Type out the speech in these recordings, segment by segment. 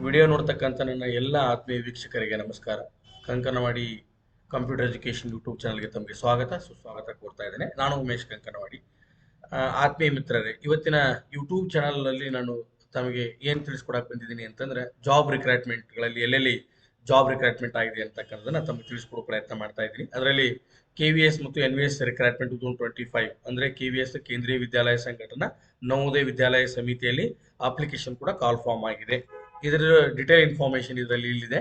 Video ನೋಡ್ತಕ್ಕಂಥ ನನ್ನ ಎಲ್ಲ ಆತ್ಮೀಯ ವೀಕ್ಷಕರಿಗೆ ನಮಸ್ಕಾರ. ಕಂಕನವಾಡಿ ಕಂಪ್ಯೂಟರ್ ಎಜುಕೇಶನ್ ಯೂಟ್ಯೂಬ್ ಚಾನಲ್ಗೆ ತಮಗೆ ಸ್ವಾಗತ ಸುಸ್ವಾಗತ ಕೋರ್ತಾ ಇದ್ದೇನೆ. ನಾನು ಉಮೇಶ್ ಕಂಕನವಾಡಿ. ಆತ್ಮೀಯ ಮಿತ್ರರೇ, ಇವತ್ತಿನ ಯೂಟ್ಯೂಬ್ ಚಾನಲ್ನಲ್ಲಿ ನಾನು ತಮಗೆ ಏನು ತಿಳಿಸ್ಕೊಡಕ್ಕೆ ಬಂದಿದ್ದೀನಿ ಅಂತಂದ್ರೆ, ಜಾಬ್ ರಿಕ್ರೂಟ್ಮೆಂಟ್ಗಳಲ್ಲಿ ಎಲ್ಲೆಲ್ಲಿ ಜಾಬ್ ರಿಕ್ರೂಟ್ಮೆಂಟ್ ಆಗಿದೆ ಅಂತಕ್ಕಂಥದ್ದನ್ನ ತಮಗೆ ತಿಳಿಸ್ಕೊಡೋ ಪ್ರಯತ್ನ ಮಾಡ್ತಾ ಇದ್ದೀನಿ. ಅದರಲ್ಲಿ KVS ಮತ್ತು NVS ರಿಕ್ರೂಟ್ಮೆಂಟ್ 2025 ಅಂದರೆ KVS ಕೇಂದ್ರೀಯ ವಿದ್ಯಾಲಯ ಸಂಘಟನಾ ನವೋದಯ ವಿದ್ಯಾಲಯ ಸಮಿತಿಯಲ್ಲಿ ಅಪ್ಲಿಕೇಶನ್ ಕೂಡ ಕಾಲ್ ಫಾರ್ಮ್ ಆಗಿದೆ. ಇದರ ಡಿಟೇಲ್ ಇನ್ಫಾರ್ಮೇಶನ್ ಇದರಲ್ಲಿ ಇಲ್ಲಿದೆ.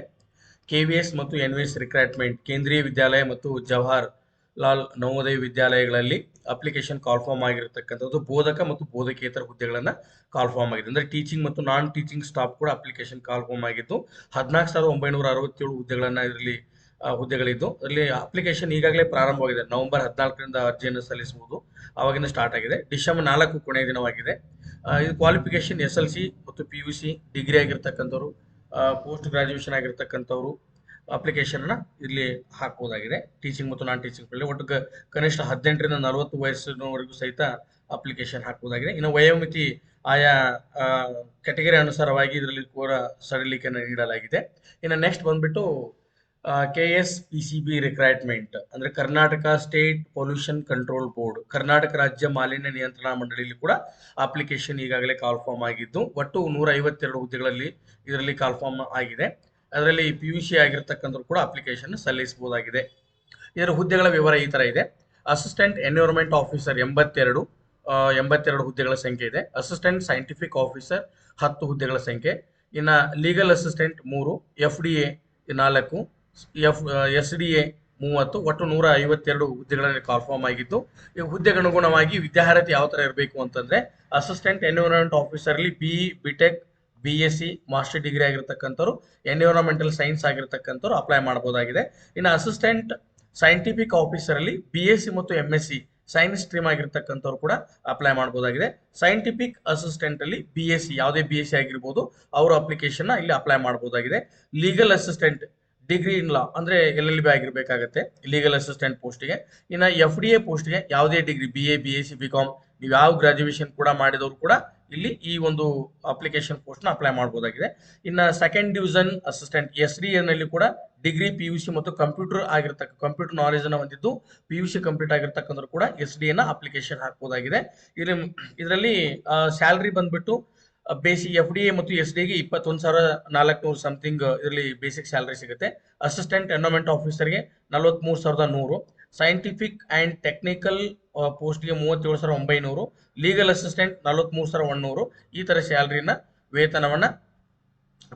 KVS ಮತ್ತು NVS ರಿಕ್ರೂಟ್ಮೆಂಟ್ ಕೇಂದ್ರೀಯ ವಿದ್ಯಾಲಯ ಮತ್ತು ಜವಾಹರ್ ಲಾಲ್ ನವೋದಯ ವಿದ್ಯಾಲಯಗಳಲ್ಲಿ ಅಪ್ಲಿಕೇಶನ್ ಕಾಲ್ ಫಾರ್ಮ್ ಆಗಿರತಕ್ಕಂಥದ್ದು ಬೋಧಕ ಮತ್ತು ಬೋಧಕೇತರ ಹುದ್ದೆಗಳನ್ನ ಕಾಲ್ ಫಾರ್ಮ್ ಆಗಿದೆ. ಅಂದ್ರೆ ಟೀಚಿಂಗ್ ಮತ್ತು ನಾನ್ ಟೀಚಿಂಗ್ ಸ್ಟಾಫ್ ಕೂಡ ಅಪ್ಲಿಕೇಶನ್ ಕಾಲ್ ಫಾರ್ಮ್ ಆಗಿದ್ದು 14,967 ಹುದ್ದೆಗಳನ್ನ ಇದರಲ್ಲಿ ಹುದ್ದೆಗಳಿದ್ದು ಅದರಲ್ಲಿ ಅಪ್ಲಿಕೇಶನ್ ಈಗಾಗಲೇ ಪ್ರಾರಂಭವಾಗಿದೆ. ನವೆಂಬರ್ 14ರಿಂದ ಅರ್ಜಿಯನ್ನು ಸಲ್ಲಿಸಬಹುದು. ಅವಾಗಿಂದ ಸ್ಟಾರ್ಟ್ ಆಗಿದೆ. ಡಿಸೆಂಬರ್ 4 ಕೊನೆಯ ದಿನವಾಗಿದೆ. ಇದು ಕ್ವಾಲಿಫಿಕೇಶನ್ SLC ಮತ್ತು PUC ಡಿಗ್ರಿ ಆಗಿರ್ತಕ್ಕಂಥವ್ರು, ಪೋಸ್ಟ್ ಗ್ರಾಜುಯೇಷನ್ ಆಗಿರ್ತಕ್ಕಂಥವ್ರು ಅಪ್ಲಿಕೇಶನ್ ಇಲ್ಲಿ ಹಾಕಬಹುದಾಗಿದೆ. ಟೀಚಿಂಗ್ ಮತ್ತು ನಾನ್ ಟೀಚಿಂಗ್ ಒಟ್ಟು ಕನಿಷ್ಠ 18ರಿಂದ 40 ವಯಸ್ಸಿನವರೆಗೂ ಸಹಿತ ಅಪ್ಲಿಕೇಶನ್ ಹಾಕಬಹುದಾಗಿದೆ. ಇನ್ನು ವಯೋಮಿತಿ ಆಯಾ ಕೆಟಗರಿ ಅನುಸಾರವಾಗಿ ಇದರಲ್ಲಿ ಕೂಡ ಸಡಿಲಿಕೆಯನ್ನು ನೀಡಲಾಗಿದೆ. ಇನ್ನು ನೆಕ್ಸ್ಟ್ ಬಂದ್ಬಿಟ್ಟು KSPCB ರಿಕ್ರೂಟ್ಮೆಂಟ್ ಅಂದ್ರೆ Karnataka state pollution control board, Karnataka ರಾಜ್ಯ ಮಾಲಿನ್ಯ ನಿಯಂತ್ರಣಾ ಮಂಡಳಿಯಲ್ಲಿ ಕೂಡ ಅಪ್ಲಿಕೇಶನ್ ಈಗಾಗಲೇ ಕಾಲ್ ಫಾರ್ಮ್ ಆಗಿದ್ದು ಒಟ್ಟು 152 ಹುದ್ದೆಗಳಲ್ಲಿ ಇದರಲ್ಲಿ ಕಾಲ್ ಫಾರ್ಮ್ ಆಗಿದೆ. ಅದರಲ್ಲಿ PUC ಆಗಿರ್ತಕ್ಕಂಥವ್ರು ಕೂಡ ಅಪ್ಲಿಕೇಶನ್ ಸಲ್ಲಿಸಬಹುದಾಗಿದೆ. ಇದರ ಹುದ್ದೆಗಳ ವಿವರ ಈ ತರ ಇದೆ. ಅಸಿಸ್ಟೆಂಟ್ ಎನ್ವಿರಾನ್ಮೆಂಟ್ ಆಫೀಸರ್ 82 ಹುದ್ದೆಗಳ ಸಂಖ್ಯೆ ಇದೆ. ಅಸಿಸ್ಟೆಂಟ್ ಸೈಂಟಿಫಿಕ್ ಆಫೀಸರ್ 10 ಹುದ್ದೆಗಳ ಸಂಖ್ಯೆ. ಇನ್ನ ಲೀಗಲ್ ಅಸಿಸ್ಟೆಂಟ್ 3, FDA 4, SDA 30, ಒಟ್ಟು 152 ಹುದ್ದೆಗಳಲ್ಲಿ ಕಾಲ್ ಫಾರ್ಮ್ ಆಗಿದ್ದು ಈ ಹುದ್ದೆಗೆ ಅನುಗುಣವಾಗಿ ವಿದ್ಯಾರ್ಹತೆ ಯಾವ ತರ ಇರಬೇಕು ಅಂತಂದ್ರೆ, ಅಸಿಸ್ಟೆಂಟ್ ಎನ್ವಿರಾನ್ಮೆಂಟ್ ಆಫೀಸರ್ ಅಲ್ಲಿ BE, BTech, BSc, master degree ಆಗಿರ್ತಕ್ಕಂಥವ್ರು, ಎನ್ವಿರಾನ್ಮೆಂಟಲ್ ಸೈನ್ಸ್ ಆಗಿರ್ತಕ್ಕಂಥವ್ರು ಅಪ್ಲೈ ಮಾಡಬಹುದಾಗಿದೆ. ಇನ್ನು ಅಸಿಸ್ಟೆಂಟ್ ಸೈಂಟಿಫಿಕ್ ಆಫೀಸರ್ ಅಲ್ಲಿ BSc ಮತ್ತು MSc ಸೈನ್ಸ್ ಸ್ಟ್ರೀಮ್ ಆಗಿರ್ತಕ್ಕಂಥವ್ರು ಕೂಡ ಅಪ್ಲೈ ಮಾಡಬಹುದಾಗಿದೆ. ಸೈಂಟಿಫಿಕ್ ಅಸಿಸ್ಟೆಂಟ್ ಅಲ್ಲಿ BSc ಯಾವುದೇ BSc ಆಗಿರ್ಬೋದು, ಅವರು ಅಪ್ಲಿಕೇಶನ್ ಇಲ್ಲಿ ಅಪ್ಲೈ ಮಾಡಬಹುದಾಗಿದೆ. ಲೀಗಲ್ ಅಸಿಸ್ಟೆಂಟ್ ಡಿಗ್ರಿ ಇನ್ ಲಾ ಅಂದ್ರೆ LLB ಆಗಿರ್ಬೇಕಾಗತ್ತೆ ಲೀಗಲ್ ಅಸಿಸ್ಟೆಂಟ್ ಪೋಸ್ಟ್ಗೆ. ಇನ್ನು FDA ಪೋಸ್ಟ್ಗೆ ಯಾವುದೇ ಡಿಗ್ರಿ BA, BSc, BCom ನೀವು ಯಾವ ಗ್ರಾಜುಯೇಷನ್ ಕೂಡ ಮಾಡಿದವರು ಕೂಡ ಇಲ್ಲಿ ಈ ಒಂದು ಅಪ್ಲಿಕೇಶನ್ ಪೋಸ್ಟ್ ನ ಅಪ್ಲೈ ಮಾಡಬಹುದಾಗಿದೆ. ಇನ್ನ ಸೆಕೆಂಡ್ ಡಿವಿಷನ್ ಅಸಿಸ್ಟೆಂಟ್ SDA ನಲ್ಲಿ ಕೂಡ ಡಿಗ್ರಿ PUC ಮತ್ತು ಕಂಪ್ಯೂಟರ್ ನಾಲೆಜ್ ಅನ್ನು ಹೊಂದಿದ್ದು PUC ಕಂಪ್ಲೀಟ್ ಆಗಿರ್ತಕ್ಕಂಥವ್ರು ಕೂಡ SDA ನ ಅಪ್ಲಿಕೇಶನ್ ಹಾಕಬಹುದಾಗಿದೆ. ಇದರಲ್ಲಿ ಸ್ಯಾಲರಿ ಬಂದ್ಬಿಟ್ಟು ಬೇಸಿಕ್ FDA ಮತ್ತು SDA ಗೆ 21,400 ಸಮಥಿಂಗ್ ಇದರಲ್ಲಿ ಬೇಸಿಕ್ ಸ್ಯಾಲರಿ ಸಿಗುತ್ತೆ. ಅಸಿಸ್ಟೆಂಟ್ ಎನ್ವೈರನ್ಮೆಂಟ್ ಆಫೀಸರ್ಗೆ 43,100, ಸೈಂಟಿಫಿಕ್ ಅಂಡ್ ಟೆಕ್ನಿಕಲ್ ಪೋಸ್ಟ್ಗೆ 37,900, ಲೀಗಲ್ ಅಸಿಸ್ಟೆಂಟ್ 43,100 ಈ ತರ ಸ್ಯಾಲರಿನ ವೇತನವನ್ನ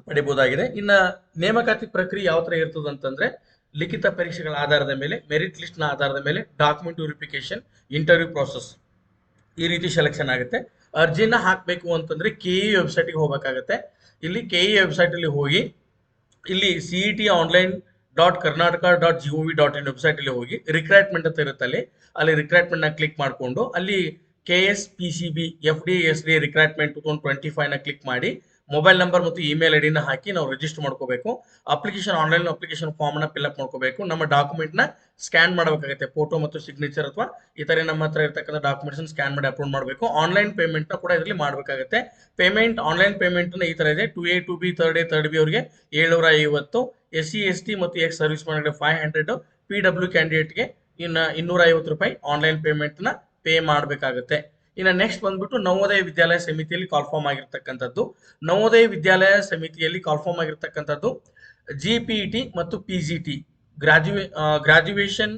ಪಡಿಬಹುದಾಗಿದೆ. ಇನ್ನ ನೇಮಕಾತಿ ಪ್ರಕ್ರಿಯೆ ಯಾವ ತರ ಇರ್ತದೆ ಅಂತಂದ್ರೆ, ಲಿಖಿತ ಪರೀಕ್ಷೆಗಳ ಆಧಾರದ ಮೇಲೆ, ಮೆರಿಟ್ ಲಿಸ್ಟ್ ನ ಆಧಾರದ ಮೇಲೆ ಡಾಕ್ಯುಮೆಂಟ್ ವೆರಿಫಿಕೇಶನ್, ಇಂಟರ್ವ್ಯೂ ಪ್ರೋಸೆಸ್ ಈ ರೀತಿ ಸೆಲೆಕ್ಷನ್ ಆಗುತ್ತೆ. ಅರ್ಜಿನ ಹಾಕಬೇಕು ಅಂತಂದ್ರೆ KE ವೆಬ್ಸೈಟ್ಗೆ ಹೋಗಬೇಕಾಗತ್ತೆ. ಇಲ್ಲಿ KE ವೆಬ್ಸೈಟ್ ಅಲ್ಲಿ ಹೋಗಿ ಇಲ್ಲಿ CET-online.karnataka.gov.in ವೆಬ್ಸೈಟ್ ಅಲ್ಲಿ ಹೋಗಿ ರಿಕ್ರೂಟ್ಮೆಂಟ್ ಅಂತ ಇರುತ್ತೆ, ಅಲ್ಲಿ ರಿಕ್ರೂಟ್ಮೆಂಟ್ ನ ಕ್ಲಿಕ್ ಮಾಡಿಕೊಂಡು ಅಲ್ಲಿ KSPCB FDA SDA ರಿಕ್ರೂಟ್ಮೆಂಟ್ 2025 ನ ಕ್ಲಿಕ್ ಮಾಡಿ ಮೊಬೈಲ್ ನಂಬರ್ ಮತ್ತು ಇಮೇಲ್ ID ನ ಹಾಕಿ ನಾವು ರಿಜಿಸ್ಟರ್ ಮಾಡ್ಕೋಬೇಕು. ಆನ್ಲೈನ್ ಅಪ್ಲಿಕೇಶನ್ ಫಾರ್ಮ್ ನ ಫಿಲ್ಅಪ್ ಮಾಡ್ಕೋಬೇಕು. ನಮ್ಮ ಡಾಕ್ಯುಮೆಂಟ್ ನ ಸ್ಕ್ಯಾನ್ ಮಾಡಬೇಕಾಗುತ್ತೆ, ಫೋಟೋ ಮತ್ತು ಸಿಗ್ನೇಚರ್ ಅಥವಾ ಇತರೆ ನಮ್ಮ ಹತ್ರ ಇರತಕ್ಕಂಥ ಡಾಕ್ಯುಮೆಂಟ್ಸ್ ಸ್ಕ್ಯಾನ್ ಮಾಡಿ ಅಪ್ಲೋಡ್ ಮಾಡಬೇಕು. ಆನ್ಲೈನ್ ಪೇಮೆಂಟ್ ನ ಕೂಡ ಇದರಲ್ಲಿ ಮಾಡಬೇಕಾಗುತ್ತೆ. ಆನ್ಲೈನ್ ಪೇಮೆಂಟ್ ಈ ತರ ಇದೆ. 2A, 2B, 3rd ಅವರಿಗೆ 750, SC, ST ಮತ್ತು ಎಕ್ಸ್ ಸರ್ವಿಸ್ ಮ್ಯಾನ್ಗೆ 500, PW ಕ್ಯಾಂಡಿಡೇಟ್ಗೆ ಇನ್ನು 250 ರೂಪಾಯಿ ಆನ್ಲೈನ್ ಪೇಮೆಂಟ್ ನ ಪೇ ಮಾಡಬೇಕಾಗುತ್ತೆ. ಇನ್ನು ನೆಕ್ಸ್ಟ್ ಬಂದ್ಬಿಟ್ಟು ನವೋದಯ ವಿದ್ಯಾಲಯ ಸಮಿತಿಯಲ್ಲಿ ಕಾಲ್ ಫಾರ್ಮ್ ಆಗಿರ್ತಕ್ಕಂಥದ್ದು. ನವೋದಯ ವಿದ್ಯಾಲಯ ಸಮಿತಿಯಲ್ಲಿ ಕಾಲ್ ಫಾರ್ಮ್ ಆಗಿರ್ತಕ್ಕಂಥದ್ದು GPET ಮತ್ತು PGT ಗ್ರಾಜುಯೇಷನ್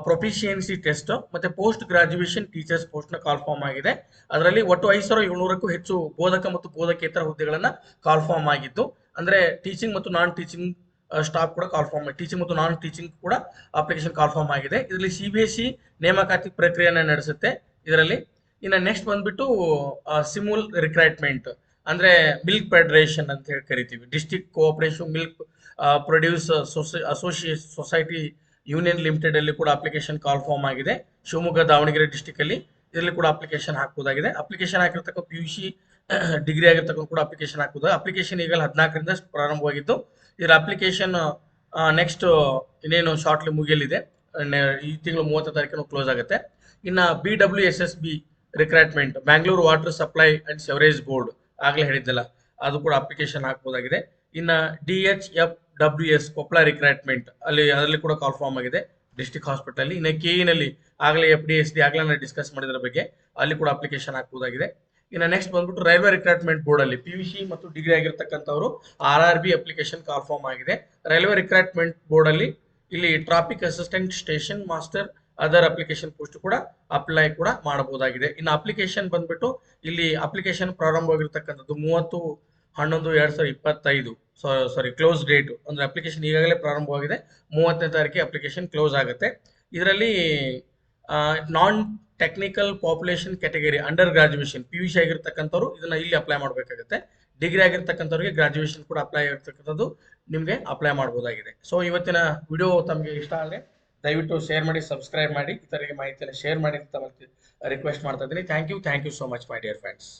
ಪ್ರೊಫಿಷಿಯನ್ಸಿ ಟೆಸ್ಟ್ ಮತ್ತೆ ಪೋಸ್ಟ್ ಗ್ರಾಜುಯೇಷನ್ ಟೀಚರ್ಸ್ ಪೋಸ್ಟ್ ನ ಕಾಲ್ ಫಾರ್ಮ್ ಆಗಿದೆ. ಅದರಲ್ಲಿ ಒಟ್ಟು 5,700ಕ್ಕೂ ಹೆಚ್ಚು ಬೋಧಕ ಮತ್ತು ಬೋಧಕೇತರ ಹುದ್ದೆಗಳನ್ನ ಕಾಲ್ ಫಾರ್ಮ್ ಆಗಿದ್ದು, ಅಂದ್ರೆ ಟೀಚಿಂಗ್ ಮತ್ತು ನಾನ್ ಟೀಚಿಂಗ್ ಸ್ಟಾಫ್ ಕೂಡ ಕಾಲ್ ಫಾರ್ಮ್, ಟೀಚಿಂಗ್ ಮತ್ತು ನಾನ್ ಟೀಚಿಂಗ್ ಕೂಡ ಅಪ್ಲಿಕೇಶನ್ ಕಾಲ್ ಫಾರ್ಮ್ ಆಗಿದೆ. ಇದರಲ್ಲಿ CBSE ನೇಮಕಾತಿ ಪ್ರಕ್ರಿಯೆಯನ್ನ ನಡೆಸುತ್ತೆ ಇದರಲ್ಲಿ. ಇನ್ನು ನೆಕ್ಸ್ಟ್ ಬಂದ್ಬಿಟ್ಟು ಸಿಮುಲ್ ರಿಕ್ರೂಟ್ಮೆಂಟ್ ಅಂದ್ರೆ ಮಿಲ್ಕ್ ಫೆಡರೇಷನ್ ಅಂತ ಹೇಳಿ ಕರಿತೀವಿ. District cooperative milk produce society union limited ಅಲ್ಲಿ ಕೂಡ ಅಪ್ಲಿಕೇಶನ್ ಕಾಲ್ ಫಾರ್ಮ್ ಆಗಿದೆ. ಶಿವಮೊಗ್ಗ, ದಾವಣಗೆರೆ ಡಿಸ್ಟಿಕ್ ಅಲ್ಲಿ ಇದರಲ್ಲಿ ಕೂಡ ಅಪ್ಲಿಕೇಶನ್ ಹಾಕಬಹುದಾಗಿದೆ. ಅಪ್ಲಿಕೇಶನ್ ಹಾಕಿರ್ತಕ್ಕ PUC ಡಿಗ್ರಿ ಆಗಿರ್ತಕ್ಕಂಥ ಕೂಡ ಅಪ್ಲಿಕೇಶನ್ ಹಾಕಬಹುದು. ಅಪ್ಲಿಕೇಶನ್ ಈಗಲೇ 14ರಿಂದ ಪ್ರಾರಂಭವಾಗಿದ್ದು ಇದರ ಅಪ್ಲಿಕೇಶನ್ ನೆಕ್ಸ್ಟ್ ಇನ್ನೇನು ಶಾರ್ಟ್ಲಿ ಮುಗಿಯಲಿದೆ. ಈ ತಿಂಗಳು 30 ತಾರೀಕು ಕ್ಲೋಸ್ ಆಗುತ್ತೆ. ಇನ್ನ BWSSB recruitment Bangalore water supply and sewerage board ಆಗ್ಲೇ ಹೇಳಿದ್ದಲ್ಲ, ಅದು ಕೂಡ ಅಪ್ಲಿಕೇಶನ್ ಹಾಕ್ಬೋದಾಗಿದೆ. ಇನ್ನು DHFWS ಕೊಪ್ಪಳ ರಿಕ್ರೂಟ್ಮೆಂಟ್ ಅದರಲ್ಲಿ ಕೂಡ ಕಾಲ್ ಫಾರ್ಮ್ ಆಗಿದೆ ಡಿಸ್ಟ್ರಿಕ್ಟ್ ಹಾಸ್ಪಿಟಲ್. ಇನ್ನು KE ಆಗಲೇ FDSD ಆಗಲೇ ನಾನು ಡಿಸ್ಕಸ್ ಮಾಡಿದ್ರ ಬಗ್ಗೆ ಅಲ್ಲಿ ಕೂಡ ಅಪ್ಲಿಕೇಶನ್ ಹಾಕ್ಬೋದಾಗಿದೆ. ಇನ್ನು ನೆಕ್ಸ್ಟ್ ಬಂದ್ಬಿಟ್ಟು ರೈಲ್ವೆ ರಿಕ್ರೂಟ್ಮೆಂಟ್ ಬೋರ್ಡ್ ಅಲ್ಲಿ PUC ಮತ್ತು ಡಿಗ್ರಿ ಆಗಿರ್ತಕ್ಕಂಥವ್ರು RRB ಅಪ್ಲಿಕೇಶನ್ ಕಾಲ್ ಫಾರ್ಮ್ ಆಗಿದೆ. ರೈಲ್ವೆ ರಿಕ್ರೂಟ್ಮೆಂಟ್ ಬೋರ್ಡ್ ಅಲ್ಲಿ ಇಲ್ಲಿ traffic assistant, station master, other application post ಕೂಡ ಅಪ್ಲೈ ಕೂಡ ಮಾಡಬಹುದಾಗಿದೆ. ಇನ್ನು ಅಪ್ಲಿಕೇಶನ್ ಬಂದ್ಬಿಟ್ಟು ಇಲ್ಲಿ ಅಪ್ಲಿಕೇಶನ್ ಪ್ರಾರಂಭವಾಗಿರ್ತಕ್ಕಂಥದ್ದು 30/11/2025 ಸಾರಿ ಕ್ಲೋಸ್ ಡೇಟ್ ಅಂದ್ರೆ ಅಪ್ಲಿಕೇಶನ್ ಈಗಾಗಲೇ ಪ್ರಾರಂಭವಾಗಿದೆ. 30ನೇ ತಾರೀಕಿಗೆ ಅಪ್ಲಿಕೇಶನ್ ಕ್ಲೋಸ್ ಆಗುತ್ತೆ. ಇದರಲ್ಲಿ non technical population category under graduation PUC ಆಗಿರ್ತಕ್ಕಂಥವ್ರು ಇದನ್ನ ಇಲ್ಲಿ ಅಪ್ಲೈ ಮಾಡಬೇಕಾಗುತ್ತೆ. ಡಿಗ್ರಿ ಆಗಿರ್ತಕ್ಕಂಥವ್ರಿಗೆ ಗ್ರಾಜುಯೇಷನ್ ಕೂಡ ಅಪ್ಲೈ ಆಗಿರ್ತಕ್ಕಂಥದ್ದು ನಿಮಗೆ ಅಪ್ಲೈ ಮಾಡಬಹುದಾಗಿದೆ. ಸೊ ಇವತ್ತಿನ ವಿಡಿಯೋ ತಮಗೆ ಇಷ್ಟ ಆದರೆ ದಯವಿಟ್ಟು ಶೇರ್ ಮಾಡಿ, ಸಬ್ಸ್ಕ್ರೈಬ್ ಮಾಡಿ, ಇತರರಿಗೆ ಮಾಹಿತಿಯನ್ನು ಶೇರ್ ಮಾಡಿ ಅಂತ ರಿಕ್ವೆಸ್ಟ್ ಮಾಡ್ತಾ ಇದ್ದೀನಿ. Thank you so much my dear friends.